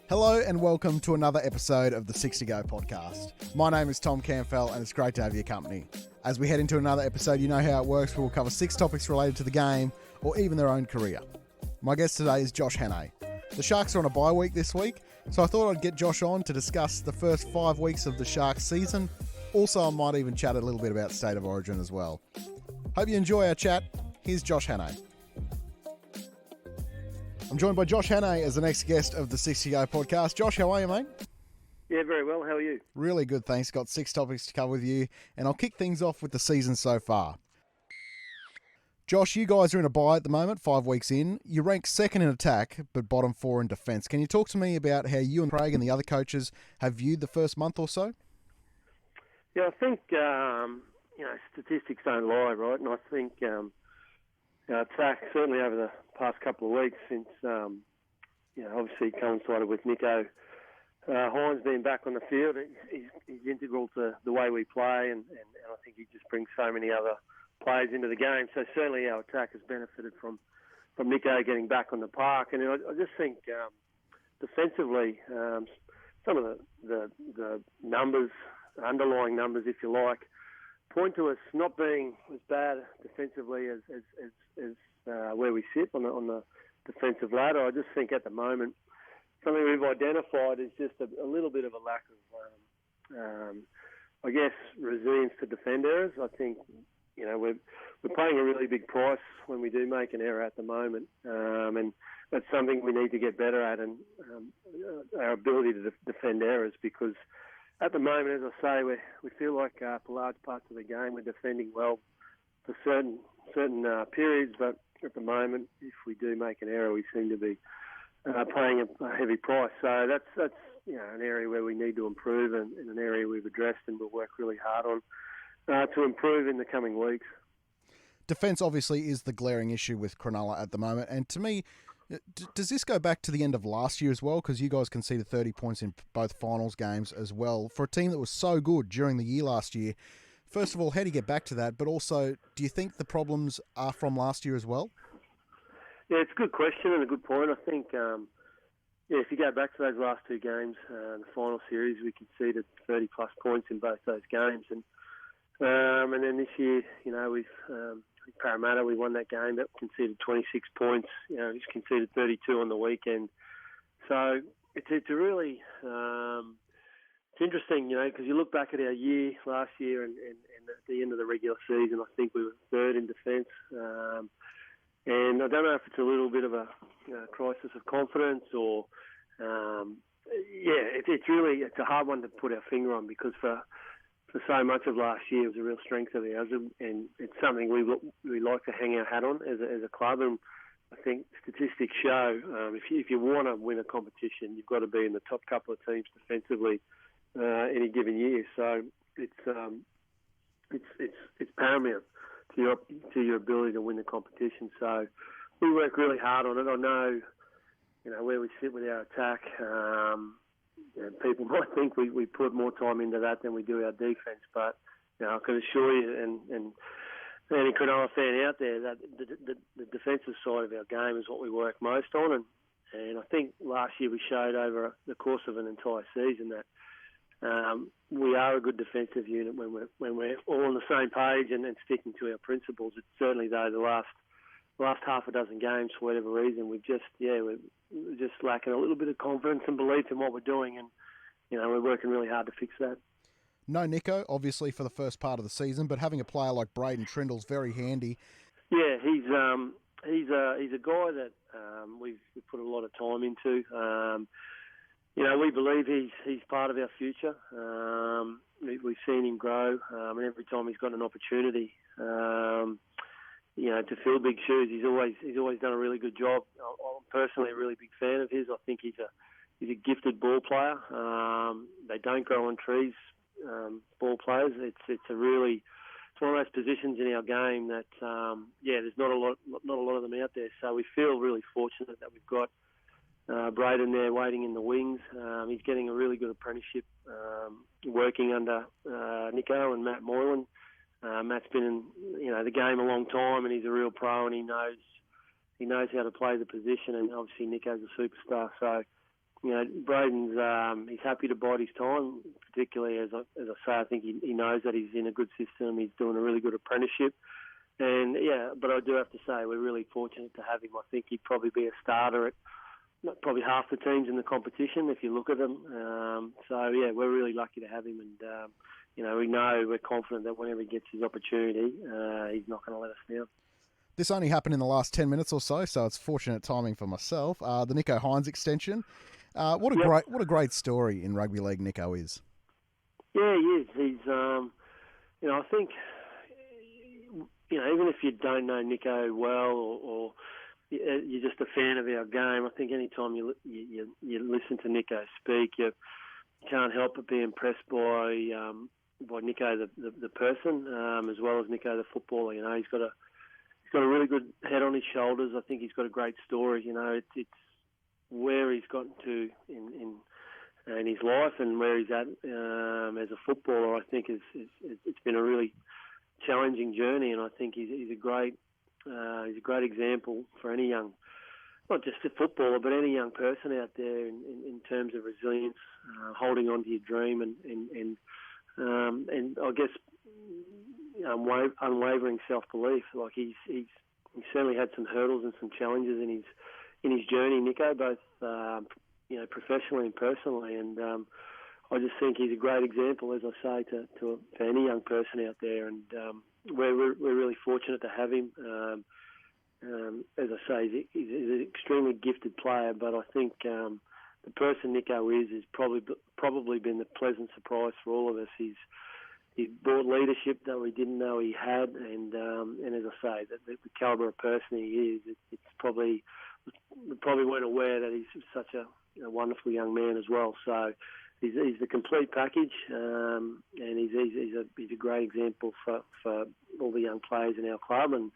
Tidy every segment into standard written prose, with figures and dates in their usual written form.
Hello and welcome to another episode of the 60 Go podcast. My name is Tom Campbell and it's great to have your company. As we head into another episode, you know how it works. We'll cover 6 topics related to the game or even their own career. My guest today is Josh Hannay. The Sharks are on a bye week this week, so I thought I'd get Josh on to discuss the first 5 weeks of the Sharks season. Also, I might even chat a little bit about State of Origin as well. Hope you enjoy our chat. Here's Josh Hannay. I'm joined by Josh Hannay as the next guest of the 60 Go podcast. Josh, how are you, mate? Yeah, very well. How are you? Really good, thanks. Got 6 topics to cover with you, and I'll kick things off with the season so far. Josh, you guys are in a bye at the moment, 5 weeks in. You rank second in attack, but bottom 4 in defence. Can you talk to me about how you and Craig and the other coaches have viewed the first month or so? Yeah, I think, statistics don't lie, right? And I think attack, certainly over the past couple of weeks since, obviously coincided with Nico Hines being back on the field, he's integral to the way we play, and I think he just brings so many other players into the game. So certainly our attack has benefited from Nico getting back on the park. And I just think defensively, some of the numbers, underlying numbers, if you like, point to us not being as bad defensively as where we sit on the defensive ladder. I just think at the moment something we've identified is just a little bit of a lack of, resilience to defend errors. I think we're paying a really big price when we do make an error at the moment, and that's something we need to get better at, and our ability to defend errors, because at the moment, as I say, we feel like for large parts of the game we're defending well for certain periods, but at the moment, if we do make an error, we seem to be paying a heavy price. So that's an area where we need to improve, and an area we've addressed and we'll work really hard on to improve in the coming weeks. Defence obviously is the glaring issue with Cronulla at the moment, and to me, does this go back to the end of last year as well? Because you guys conceded 30 points in both finals games as well. For a team that was so good during the year last year, first of all, how do you get back to that? But also, do you think the problems are from last year as well? Yeah, it's a good question and a good point. I think, if you go back to those last 2 games, the final series, we conceded 30-plus points in both those games. And then this year, we've Parramatta, we won that game, that conceded 26 points. Just conceded 32 on the weekend. So it's a really it's interesting, because you look back at our year last year and at the end of the regular season, I think we were 3rd in defence. And I don't know if it's a little bit of a crisis of confidence or, it's a hard one to put our finger on, because for so much of last year it was a real strength of ours, and it's something we like to hang our hat on as a club. And I think statistics show if you want to win a competition, you've got to be in the top couple of teams defensively any given year. So it's paramount to your ability to win the competition. So we work really hard on it. I know, where we sit with our attack. People might think we put more time into that than we do our defence, but I can assure you, and any Cronulla fan out there, that the defensive side of our game is what we work most on, and I think last year we showed over the course of an entire season that we are a good defensive unit when we're all on the same page and sticking to our principles. It's certainly, though, the last half a dozen games, for whatever reason, we're just lacking a little bit of confidence and belief in what we're doing, and we're working really hard to fix that. No Nico, obviously, for the first part of the season, but having a player like Braden Trindle's very handy. Yeah, he's a guy that we've put a lot of time into. We believe he's part of our future. We've seen him grow, and every time he's got an opportunity, to fill big shoes, he's always done a really good job. I'm personally a really big fan of his. I think he's a gifted ball player. They don't grow on trees, ball players. It's one of those positions in our game that there's not a lot of them out there. So we feel really fortunate that we've got Braden there waiting in the wings. He's getting a really good apprenticeship working under Nico and Matt Moylan. Matt's been in the game a long time, and he's a real pro, and he knows how to play the position. And obviously Nico's a superstar, so Braden's he's happy to bide his time. Particularly as I say, I think he knows that he's in a good system. He's doing a really good apprenticeship, and but I do have to say we're really fortunate to have him. I think he'd probably be a starter at probably half the teams in the competition if you look at them. We're really lucky to have him, and we're confident that whenever he gets his opportunity, he's not going to let us down. This only happened in the last 10 minutes or so it's fortunate timing for myself. The Nico Hines extension. What a great story in rugby league Nico is. Yeah, he is. He's, I think, even if you don't know Nico well or you're just a fan of our game, I think any time you listen to Nico speak, you can't help but be impressed by Nico the person, as well as Nico the footballer. He's got a really good head on his shoulders. I think he's got a great story. It's where he's gotten to in his life and where he's at as a footballer. I think it's been a really challenging journey, and I think he's a great example for any young, not just a footballer, but any young person out there in terms of resilience, holding on to your dream, and I guess unwavering self-belief. Like he's certainly had some hurdles and some challenges in his journey, Nico, both professionally and personally, and I just think he's a great example, as I say, to any young person out there, and we're really fortunate to have him. As I say, he's an extremely gifted player, but I think the person Nico is probably been the pleasant surprise for all of us. He's brought leadership that we didn't know he had, and as I say, the calibre of person he is, we probably weren't aware that he's such a wonderful young man as well. So he's the complete package, and he's a great example for all the young players in our club, and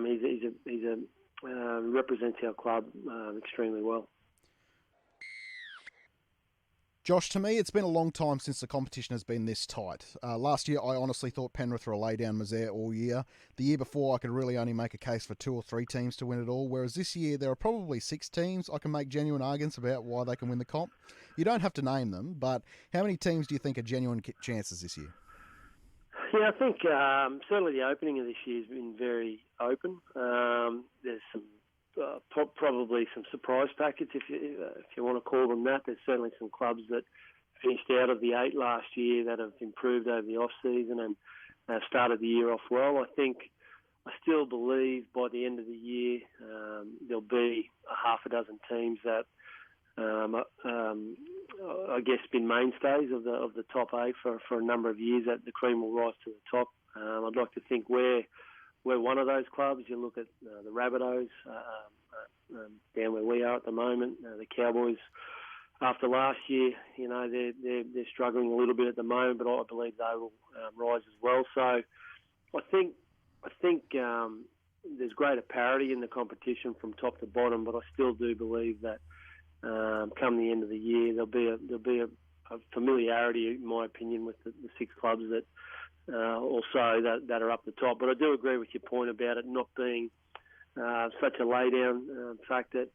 he represents our club extremely well. Josh, to me, it's been a long time since the competition has been this tight. Last year, I honestly thought Penrith were a lay-down misère all year. The year before, I could really only make a case for 2 or 3 teams to win it all, whereas this year, there are probably 6 teams I can make genuine arguments about why they can win the comp. You don't have to name them, but how many teams do you think are genuine chances this year? Yeah, I think certainly the opening of this year has been very open. There's some probably some surprise packets, if you want to call them that. There's certainly some clubs that finished out of the 8 last year that have improved over the off-season and have started the year off well. I still believe by the end of the year there'll be a half a dozen teams that I guess been mainstays of the top 8 for a number of years. That the cream will rise to the top. I'd like to think we're one of those clubs. You look at the Rabbitohs down where we are at the moment. The Cowboys, after last year, they're struggling a little bit at the moment, but I believe they will rise as well. So I think there's greater parity in the competition from top to bottom, but I still do believe that come the end of the year there'll be a familiarity, in my opinion, with the 6 clubs that also that are up the top. But I do agree with your point about it not being such a lay-down fact that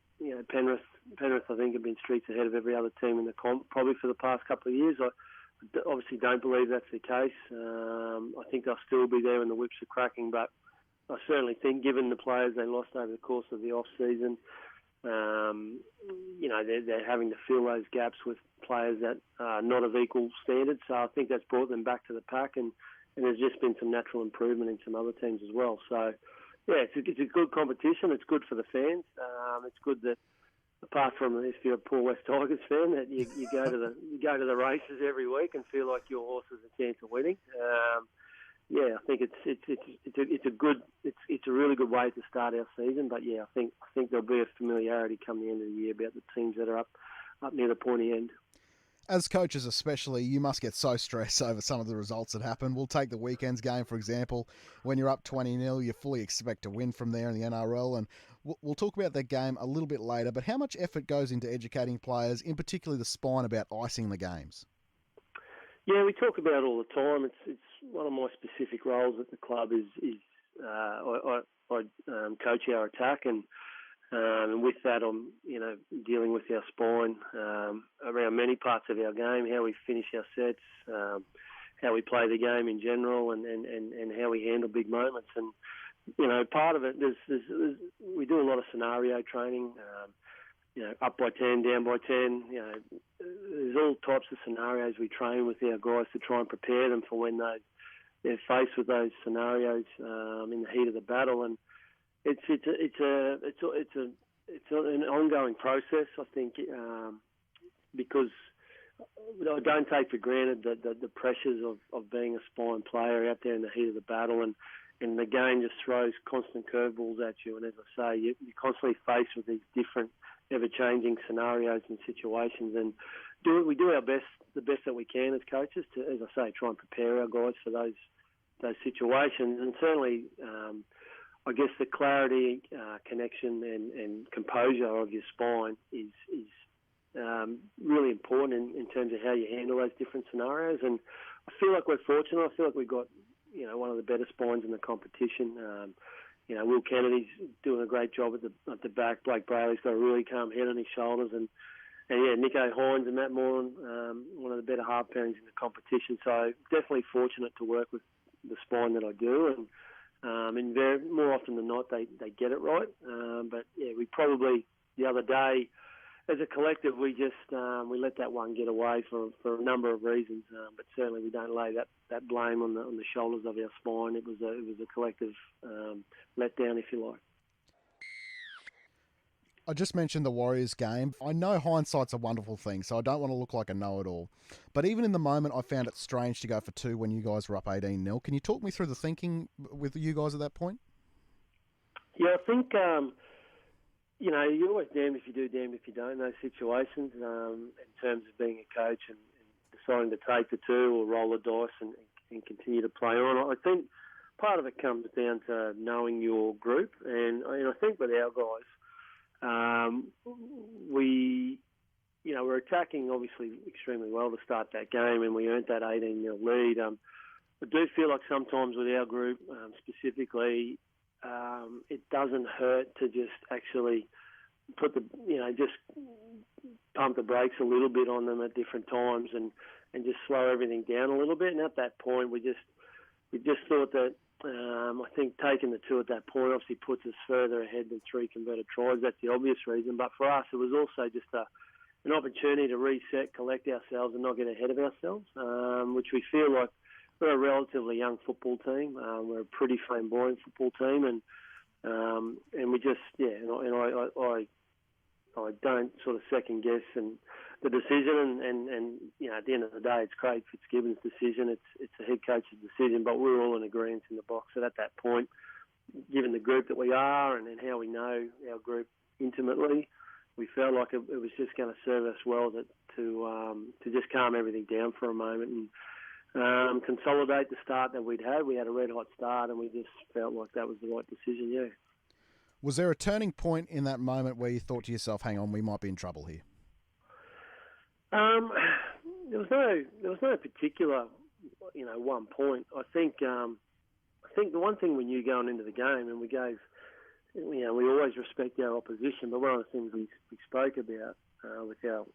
Penrith I think have been streets ahead of every other team in the comp probably for the past couple of years. I obviously don't believe that's the case. I think they'll still be there when the whips are cracking, but I certainly think given the players they lost over the course of the off-season, they're having to fill those gaps with players that are not of equal standard. So I think that's brought them back to the pack, and there's just been some natural improvement in some other teams as well. So, yeah, it's a good competition. It's good for the fans. It's good that, apart from if you're a poor West Tigers fan, that you go to the races every week and feel like your horse has a chance of winning. I think it's a really good way to start our season. But yeah, I think there'll be a familiarity come the end of the year about the teams that are up near the pointy end. As coaches especially, you must get so stressed over some of the results that happen. We'll take the weekend's game, for example. When you're up 20-0, you fully expect to win from there in the NRL. And We'll talk about that game a little bit later, but how much effort goes into educating players, in particular the spine, about icing the games? Yeah, we talk about it all the time. It's one of my specific roles at the club is I coach our attack, and with that I'm dealing with our spine around many parts of our game, how we finish our sets, how we play the game in general, and how we handle big moments. And part of it, we do a lot of scenario training. Up by 10, down by 10. There's all types of scenarios we train with our guys to try and prepare them for when they're faced with those scenarios in the heat of the battle. And it's an ongoing process, I think, because I don't take for granted the pressures of being a spine player out there in the heat of the battle, and the game just throws constant curveballs at you. And as I say, you're constantly faced with these different, ever-changing scenarios and situations, and we do our best, the best that we can as coaches to, as I say, try and prepare our guys for those situations. And certainly, I guess the clarity, connection, and composure of your spine is really important in terms of how you handle those different scenarios. And I feel like we're fortunate. I feel like we've got one of the better spines in the competition. Will Kennedy's doing a great job at the back. Blake Brayley's got a really calm head on his shoulders, and Nico Hines and Matt Moran, one of the better half pairings in the competition. So definitely fortunate to work with the spine that I do, and more often than not they get it right. But we probably the other day, as a collective, we just we let that one get away for a number of reasons. But certainly we don't lay that blame on the shoulders of our spine. It was a collective letdown, if you like. I just mentioned the Warriors game. I know hindsight's a wonderful thing, so I don't want to look like a know-it-all. But even in the moment, I found it strange to go for 2 when you guys were up 18-0. Can you talk me through the thinking with you guys at that point? Yeah, I think, you're always damned if you do, damned if you don't in those situations, in terms of being a coach and deciding to take the 2 or roll the dice and continue to play on. I think part of it comes down to knowing your group, and I think with our guys, we're attacking obviously extremely well to start that game, and we earned that 18-0 lead. I do feel like sometimes with our group specifically, it doesn't hurt to just actually just pump the brakes a little bit on them at different times and just slow everything down a little bit. And at that point, we just thought that I think taking the 2 at that point obviously puts us further ahead than 3 converted tries. That's the obvious reason. But for us, it was also just an opportunity to reset, collect ourselves, and not get ahead of ourselves, which we feel like we're a relatively young football team. We're a pretty flamboyant football team, and we just I don't sort of second guess the decision, and at the end of the day, it's Craig Fitzgibbon's decision. It's the head coach's decision, but we're all in agreement in the box. So at that point, given the group that we are and how we know our group intimately, we felt like it was just going to serve us well to just calm everything down for a moment and consolidate the start that we'd had. We had a red-hot start, and we just felt like that was the right decision, yeah. Was there a turning point in that moment where you thought to yourself, hang on, we might be in trouble here? There was no particular, one point. I think the one thing we knew going into the game, and we always respect our opposition, but one of the things we spoke about with our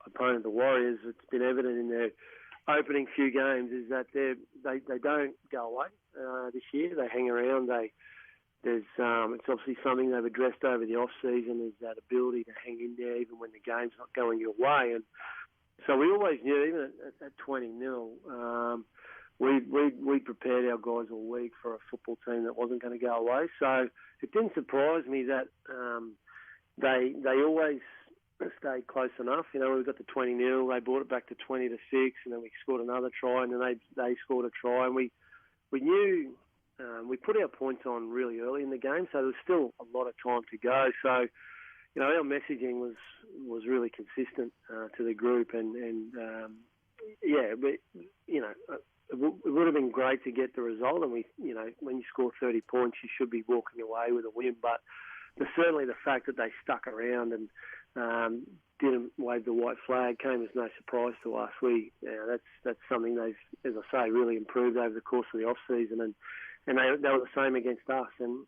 opponent, the Warriors, it's been evident in their opening few games, is that they don't go away this year. They hang around. It's obviously something they've addressed over the off-season, is that ability to hang in there even when the game's not going your way. And so we always knew, even at 20-0, we prepared our guys all week for a football team that wasn't going to go away. So it didn't surprise me that they always stayed close enough. We got to 20-0, they brought it back to 20-6, and then we scored another try, and then they scored a try, and we knew. We put our points on really early in the game, so there was still a lot of time to go. So, our messaging was really consistent to the group, but it would have been great to get the result. And when you score 30 points, you should be walking away with a win. But certainly the fact that they stuck around and didn't wave the white flag came as no surprise to us. That's something they've, as I say, really improved over the course of the off season, and they were the same against us. And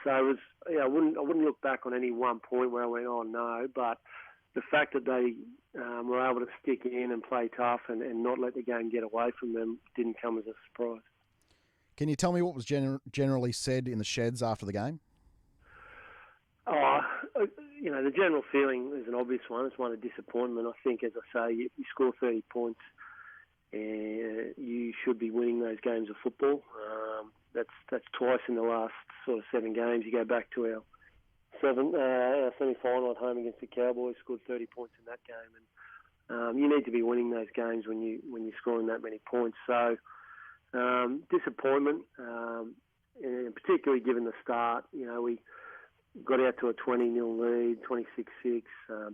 so it was. I wouldn't look back on any one point where I went, oh no, but the fact that they were able to stick in and play tough and not let the game get away from them didn't come as a surprise. Can you tell me what was generally said in the sheds after the game? Oh, the general feeling is an obvious one. It's one of disappointment. I think, as I say, you score 30 points and you should be winning those games of football. That's twice in the last sort of 7 games. You go back to our semi-final at home against the Cowboys, scored 30 points in that game, and you need to be winning those games when you're scoring that many points. So disappointment, and particularly given the start. We got out to a 20-0 lead, 26-6,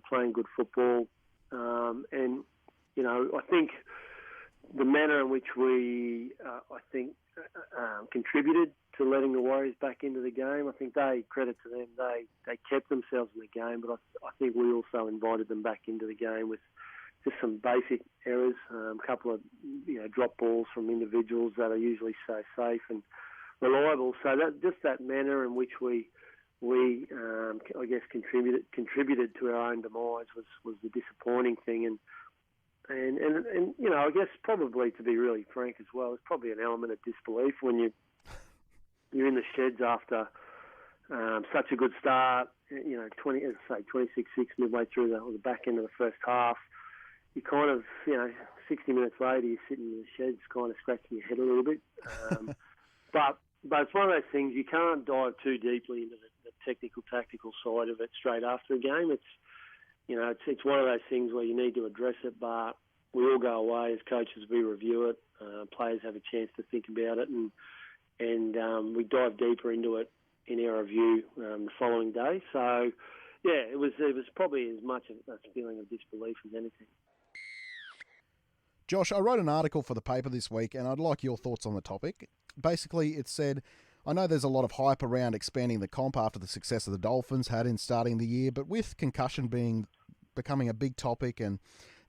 playing good football, and I think the manner in which we, contributed to letting the Warriors back into the game. I think credit to them, they kept themselves in the game, but I think we also invited them back into the game with just some basic errors, a couple of drop balls from individuals that are usually so safe and reliable. So that manner in which we I guess contributed to our own demise was the disappointing thing, and I guess probably, to be really frank as well, there's probably an element of disbelief when you're in the sheds after such a good start. 26-6 midway through the back end of the first half. You kind of 60 minutes later you're sitting in the sheds, kind of scratching your head a little bit. But it's one of those things, you can't dive too deeply into the technical, tactical side of it straight after a game. It's one of those things where you need to address it, but we all go away as coaches, we review it, players have a chance to think about it, and we dive deeper into it in our review the following day. So, yeah, it was probably as much a feeling of disbelief as anything. Josh, I wrote an article for the paper this week, and I'd like your thoughts on the topic. Basically, it said, I know there's a lot of hype around expanding the comp after the success of the Dolphins had in starting the year, but with concussion becoming a big topic, and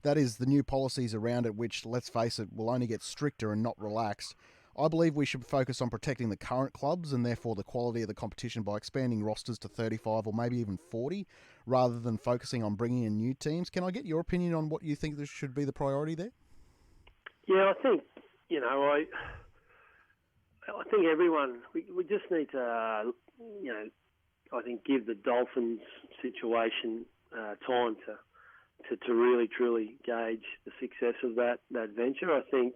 that is the new policies around it, which, let's face it, will only get stricter and not relaxed, I believe we should focus on protecting the current clubs and therefore the quality of the competition by expanding rosters to 35 or maybe even 40, rather than focusing on bringing in new teams. Can I get your opinion on what you think this should be the priority there? Yeah, I think, I think everyone, we just need to, I think give the Dolphins situation time to really, truly gauge the success of that venture. I think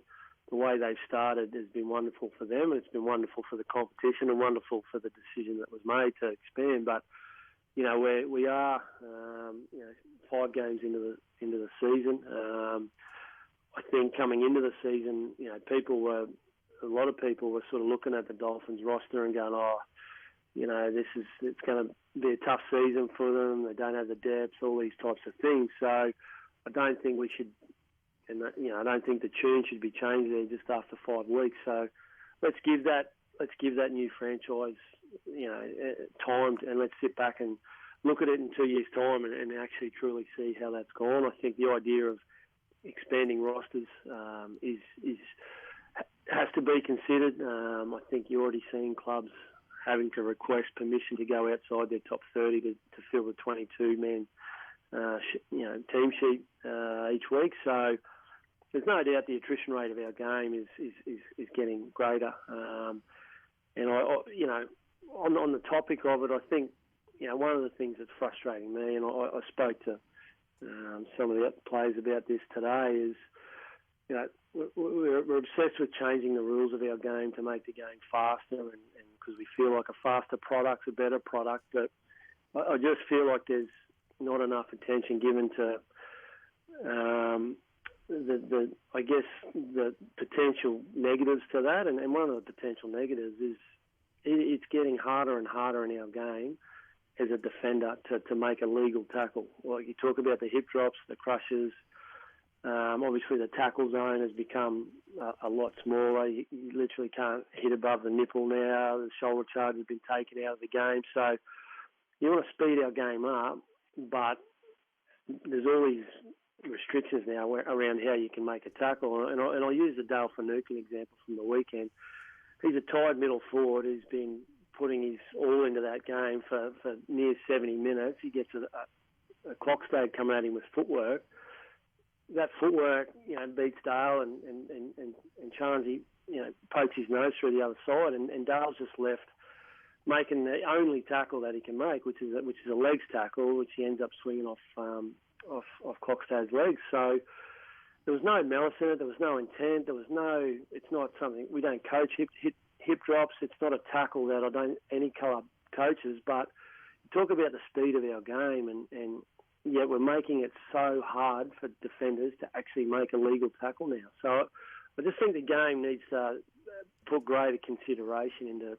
the way they've started has been wonderful for them, and it's been wonderful for the competition and wonderful for the decision that was made to expand. But, we are 5 games into the season. I think coming into the season, a lot of people were sort of looking at the Dolphins roster and going, it's going to be a tough season for them. They don't have the depth, all these types of things. So I don't think we should, I don't think the tune should be changed there just after 5 weeks. So let's give that new franchise, time, and let's sit back and look at it in 2 years' time and actually truly see how that's gone. I think the idea of expanding rosters has to be considered. I think you're already seeing clubs having to request permission to go outside their top 30 to fill the 22-man team sheet each week. So there's no doubt the attrition rate of our game is getting greater. And on the topic of it, I think one of the things that's frustrating me, and I spoke to some of the players about this today, is we're obsessed with changing the rules of our game to make the game faster, and because we feel like a faster product's a better product. But I just feel like there's not enough attention given to the potential negatives to that. And one of the potential negatives is it's getting harder and harder in our game as a defender to make a legal tackle. Like you talk about the hip drops, the crushes. Obviously, the tackle zone has become a lot smaller. You literally can't hit above the nipple now. The shoulder charge has been taken out of the game. So you want to speed our game up, but there's all these restrictions now around how you can make a tackle. And I'll use the Dale Finucane example from the weekend. He's a tired middle forward who's been putting his all into that game for near 70 minutes. He gets a clock stag coming at him with footwork. That footwork, beats Dale and Charnsey, pokes his nose through the other side, and Dale's just left making the only tackle that he can make, which is a legs tackle, which he ends up swinging off Clockstad's legs. So there was no malice in it. There was no intent. It's not something we don't coach hip drops. It's not a tackle that any club coaches. But talk about the speed of our game, and yet we're making it so hard for defenders to actually make a legal tackle now. So I just think the game needs to put greater consideration into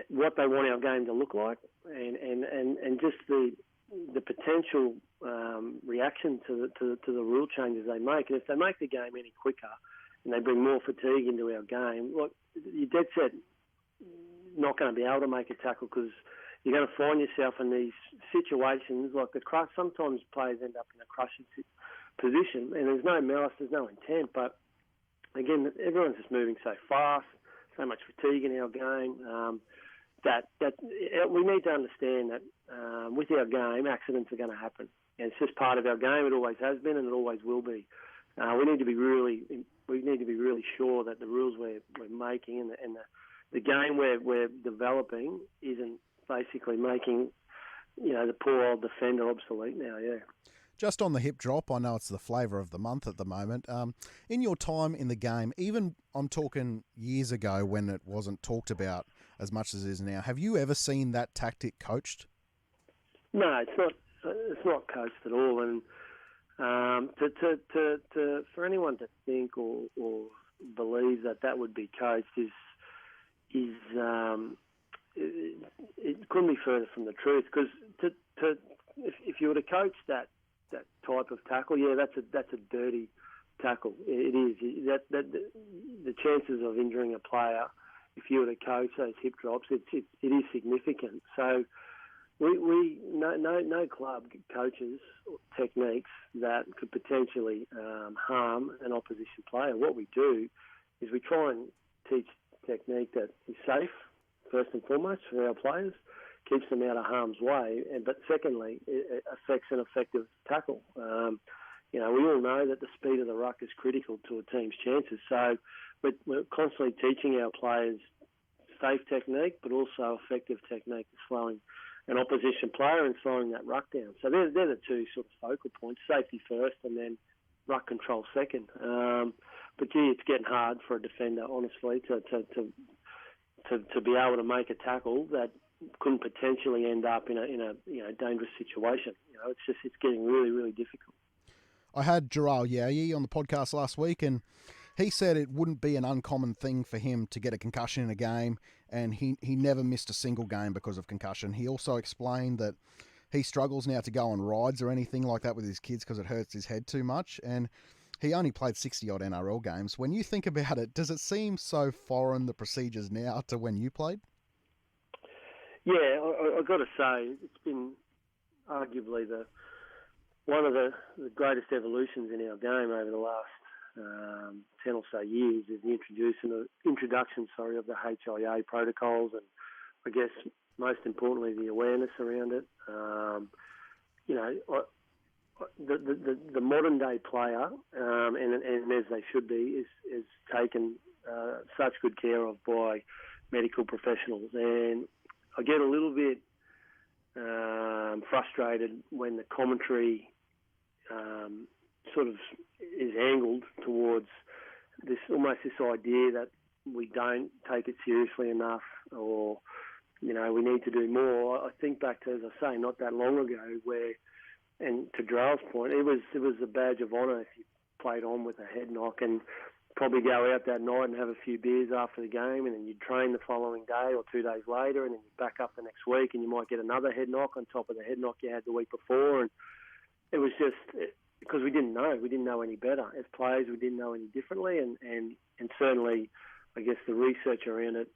what they want our game to look like, and just the potential reaction to the rule changes they make. And if they make the game any quicker and they bring more fatigue into our game, look, you're dead set not going to be able to make a tackle, because you're going to find yourself in these situations like the crush. Sometimes players end up in a crushing position, and there's no malice, there's no intent. But again, everyone's just moving so fast, so much fatigue in our game. That we need to understand that with our game, accidents are going to happen, and it's just part of our game. It always has been, and it always will be. We need to be really sure that the rules we're making and the game we're developing isn't basically making the poor old defender obsolete now. Yeah. Just on the hip drop, I know it's the flavour of the month at the moment. In your time in the game, even I'm talking years ago when it wasn't talked about as much as it is now, have you ever seen that tactic coached? No, it's not. It's not coached at all. And for anyone to think or believe that would be coached is it couldn't be further from the truth. Because if you were to coach that type of tackle, that's a dirty tackle. It is. That the chances of injuring a player, if you were to coach those hip drops, it is significant. So no club coaches techniques that could potentially harm an opposition player. What we do is we try and teach technique that is safe, first and foremost, for our players, keeps them out of harm's way, but secondly, it affects an effective tackle. We all know that the speed of the ruck is critical to a team's chances, so we're constantly teaching our players safe technique, but also effective technique of slowing an opposition player and slowing that ruck down. So they're the two sort of focal points: safety first, and then ruck control second. But gee, it's getting hard for a defender, honestly, to be able to make a tackle that couldn't potentially end up in a dangerous situation. It's getting really, really difficult. I had Jarrell Yayi on the podcast last week, and he said it wouldn't be an uncommon thing for him to get a concussion in a game, and he never missed a single game because of concussion. He also explained that he struggles now to go on rides or anything like that with his kids because it hurts his head too much, and he only played 60-odd NRL games. When you think about it, does it seem so foreign, the procedures now, to when you played? Yeah, I've got to say, it's been arguably one of the greatest evolutions in our game over the last 10 or so years is the introduction of the HIA protocols, and I guess most importantly the awareness around it. The modern day player, and as they should be, is taken such good care of by medical professionals, and I get a little bit frustrated when the commentary sort of is angled towards this idea that we don't take it seriously enough, or we need to do more. I think back to, as I say, not that long ago, where, and to Drell's point, it was a badge of honour if you played on with a head knock, and probably go out that night and have a few beers after the game, and then you'd train the following day or 2 days later, and then you'd back up the next week, and you might get another head knock on top of the head knock you had the week before. And it was just because we didn't know any better as players. We didn't know any differently, and certainly I guess the research around it,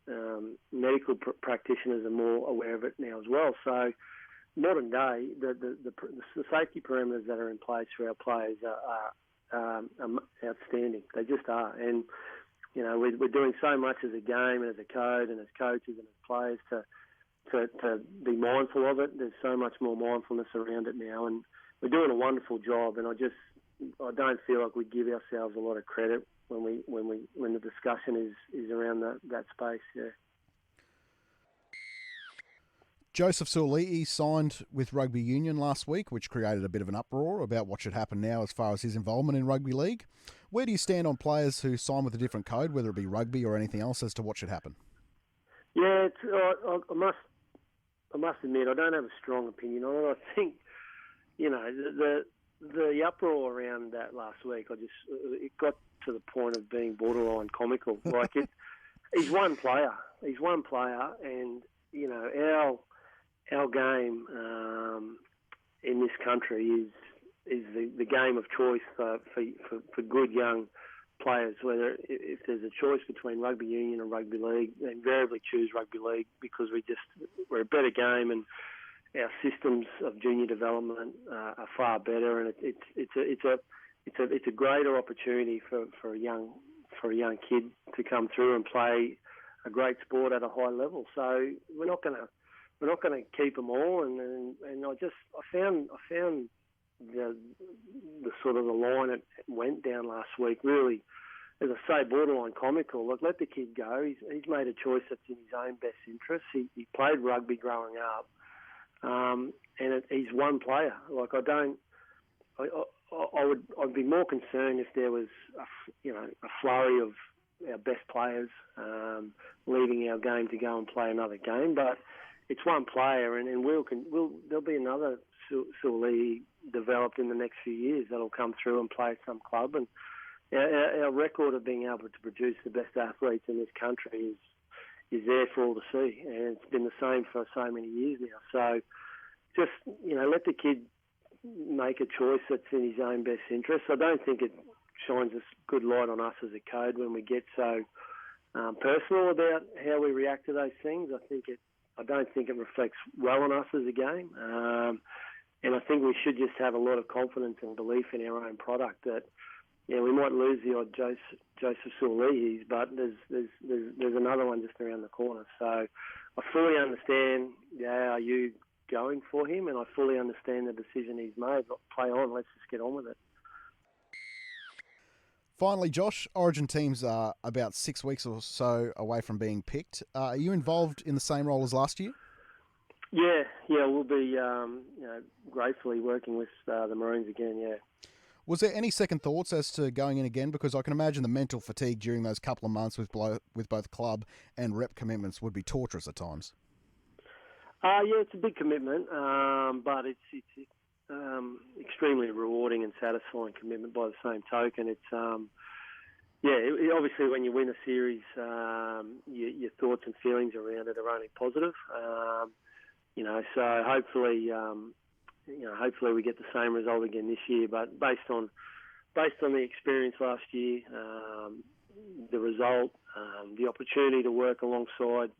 medical practitioners are more aware of it now as well. So modern day, the safety parameters that are in place for our players are outstanding. They just are. And, we're doing so much as a game and as a code and as coaches and as players to be mindful of it. There's so much more mindfulness around it now, and we're doing a wonderful job. And I don't feel like we give ourselves a lot of credit when the discussion is around that space. Yeah. Joseph Suoli'i signed with Rugby Union last week, which created a bit of an uproar about what should happen now as far as his involvement in rugby league. Where do you stand on players who sign with a different code, whether it be rugby or anything else, as to what should happen? Yeah, I must admit I don't have a strong opinion on it. I think the uproar around that last week, it got to the point of being borderline comical. Like he's one player, and our game in this country is the game of choice for good young players. Whether if there's a choice between rugby union and rugby league, they invariably choose rugby league because we're a better game, and our systems of junior development are far better, and it's a greater opportunity for a young kid to come through and play a great sport at a high level. So we're not going to keep them all, and I found the sort of the line it went down last week really, as I say, borderline comical. Look, let the kid go. He's made a choice that's in his own best interest. He played rugby growing up, and he's one player. Like I'd be more concerned if there was a flurry of our best players leaving our game to go and play another game, but it's one player, and there'll be another Suoli'i developed in the next few years that'll come through and play at some club, and our record of being able to produce the best athletes in this country is there for all to see, and it's been the same for so many years now. So just let the kid make a choice that's in his own best interest. I don't think it shines a good light on us as a code when we get so personal about how we react to those things. I don't think it reflects well on us as a game, and I think we should just have a lot of confidence and belief in our own product. That we might lose the odd Joseph Suoli'is, but there's another one just around the corner. So I fully understand how you going for him, and I fully understand the decision he's made. Play on, let's just get on with it. Finally, Josh, Origin teams are about 6 weeks or so away from being picked. Are you involved in the same role as last year? Yeah, we'll be gratefully working with the Maroons again, yeah. Was there any second thoughts as to going in again? Because I can imagine the mental fatigue during those couple of months with both club and rep commitments would be torturous at times. Yeah, it's a big commitment, but it's extremely rewarding and satisfying commitment by the same token. It's obviously when you win a series, your thoughts and feelings around it are only positive. So hopefully we get the same result again this year. But based on the experience last year, the result, the opportunity to work alongside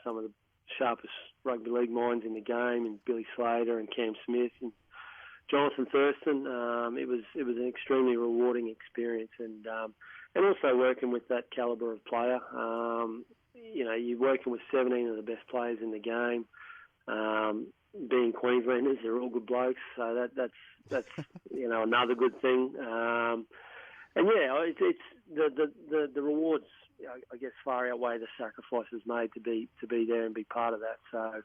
some of the sharpest rugby league minds in the game, and Billy Slater and Cam Smith and Jonathan Thurston, it was an extremely rewarding experience, and also working with that calibre of player. You're working with 17 of the best players in the game. Being Queenslanders, they're all good blokes, so that's another good thing. It's the rewards, I guess, far outweigh the sacrifices made to be there and be part of that. So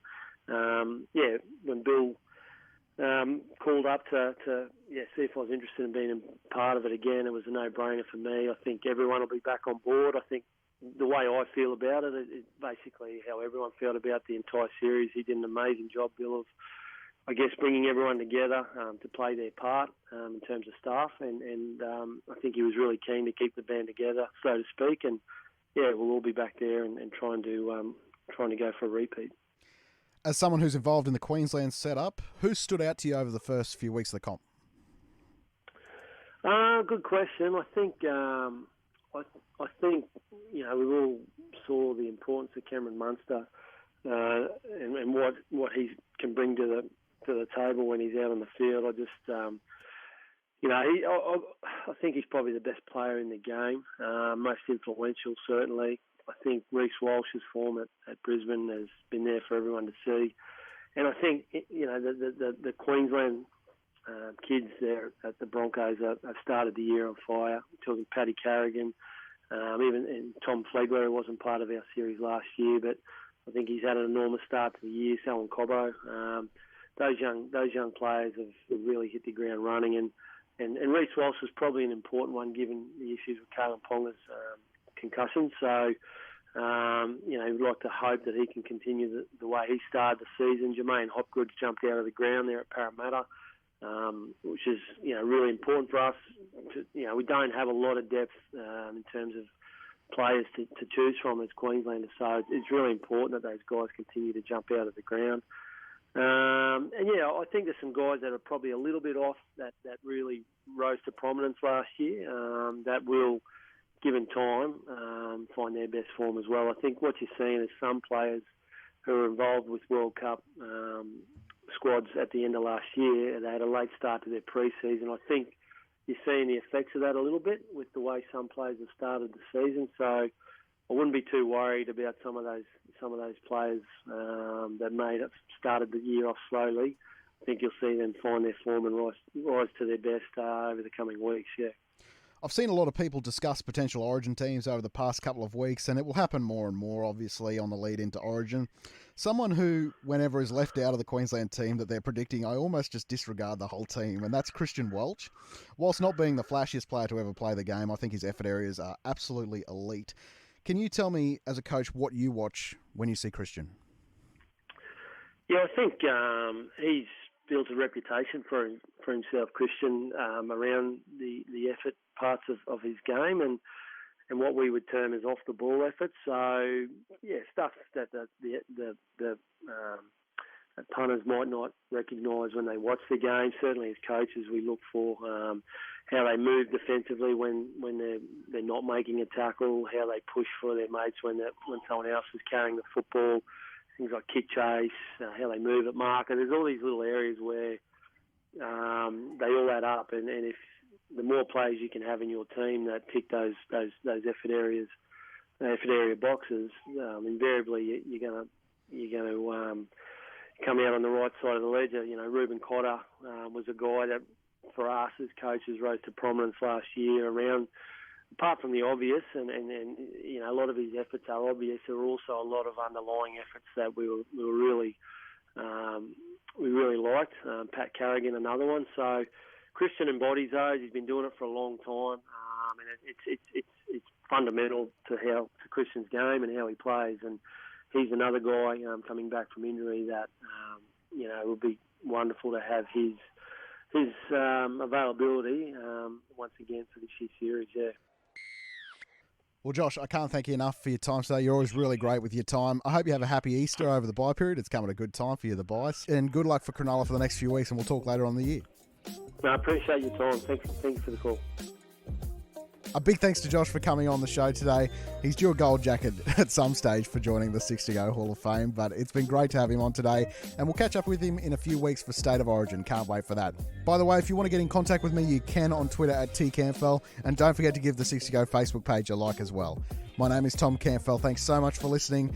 when Bill called up to see if I was interested in being a part of it again, it was a no-brainer for me. I think everyone will be back on board. I think the way I feel about it is basically how everyone felt about the entire series. He did an amazing job, Bill, of, I guess, bringing everyone together to play their part in terms of staff, and I think he was really keen to keep the band together, so to speak. And we'll all be back there and trying to go for a repeat. As someone who's involved in the Queensland setup, who stood out to you over the first few weeks of the comp? Good question. I think we've all saw the importance of Cameron Munster and what he can bring to the table when he's out on the field. I just, I think he's probably the best player in the game, most influential certainly. I think Reece Walsh's form at Brisbane has been there for everyone to see, and I think the Queensland kids there at the Broncos have started the year on fire. We're talking Paddy Carrigan, even Tom Flegler, who wasn't part of our series last year, but I think he's had an enormous start to the year. Salon Cobbo, those young players have really hit the ground running, and Reece Walsh was probably an important one given the issues with Kalen Ponga's concussion. So, we'd like to hope that he can continue the way he started the season. Jermaine Hopgood jumped out of the ground there at Parramatta, which is really important for us. We don't have a lot of depth in terms of players to choose from as Queenslanders, so it's really important that those guys continue to jump out of the ground. I think there's some guys that are probably a little bit off that really rose to prominence last year that will, given time, find their best form as well. I think what you're seeing is some players who are involved with World Cup squads at the end of last year, they had a late start to their pre-season. I think you're seeing the effects of that a little bit with the way some players have started the season. So I wouldn't be too worried about some of those players that may have started the year off slowly. I think you'll see them find their form and rise to their best over the coming weeks. Yeah. I've seen a lot of people discuss potential Origin teams over the past couple of weeks, and it will happen more and more, obviously, on the lead into Origin. Someone who, whenever is left out of the Queensland team that they're predicting, I almost just disregard the whole team, and that's Christian Welch. Whilst not being the flashiest player to ever play the game, I think his effort areas are absolutely elite. Can you tell me, as a coach, what you watch when you see Christian? Yeah, I think he's built a reputation for himself, Christian, around the effort parts of his game and what we would term as off the ball efforts. So yeah, stuff that the punters might not recognise when they watch the game. Certainly, as coaches, we look for how they move defensively when they're not making a tackle, how they push for their mates when someone else is carrying the football. Things like kick chase, how they move at marker. There's all these little areas where they all add up, and if the more players you can have in your team that tick those effort area boxes, invariably you're going to come out on the right side of the ledger. Reuben Cotter was a guy that, for us as coaches, rose to prominence last year around. Apart from the obvious, and a lot of his efforts are obvious, there are also a lot of underlying efforts that we really liked. Pat Carrigan, another one. So Christian embodies those. He's been doing it for a long time, and it's fundamental to Christian's game and how he plays. And he's another guy coming back from injury that it would be wonderful to have his availability once again for this year's series. Yeah. Well, Josh, I can't thank you enough for your time today. You're always really great with your time. I hope you have a happy Easter over the bye period. It's come at a good time for you, the buys. And good luck for Cronulla for the next few weeks, and we'll talk later on in the year. No, I appreciate your time. Thanks for the call. A big thanks to Josh for coming on the show today. He's due a gold jacket at some stage for joining the 6 to Go Hall of Fame, but it's been great to have him on today, and we'll catch up with him in a few weeks for State of Origin. Can't wait for that. By the way, if you want to get in contact with me, you can on Twitter at @TCampbell, and don't forget to give the 6 to Go Facebook page a like as well. My name is Tom Campbell. Thanks so much for listening.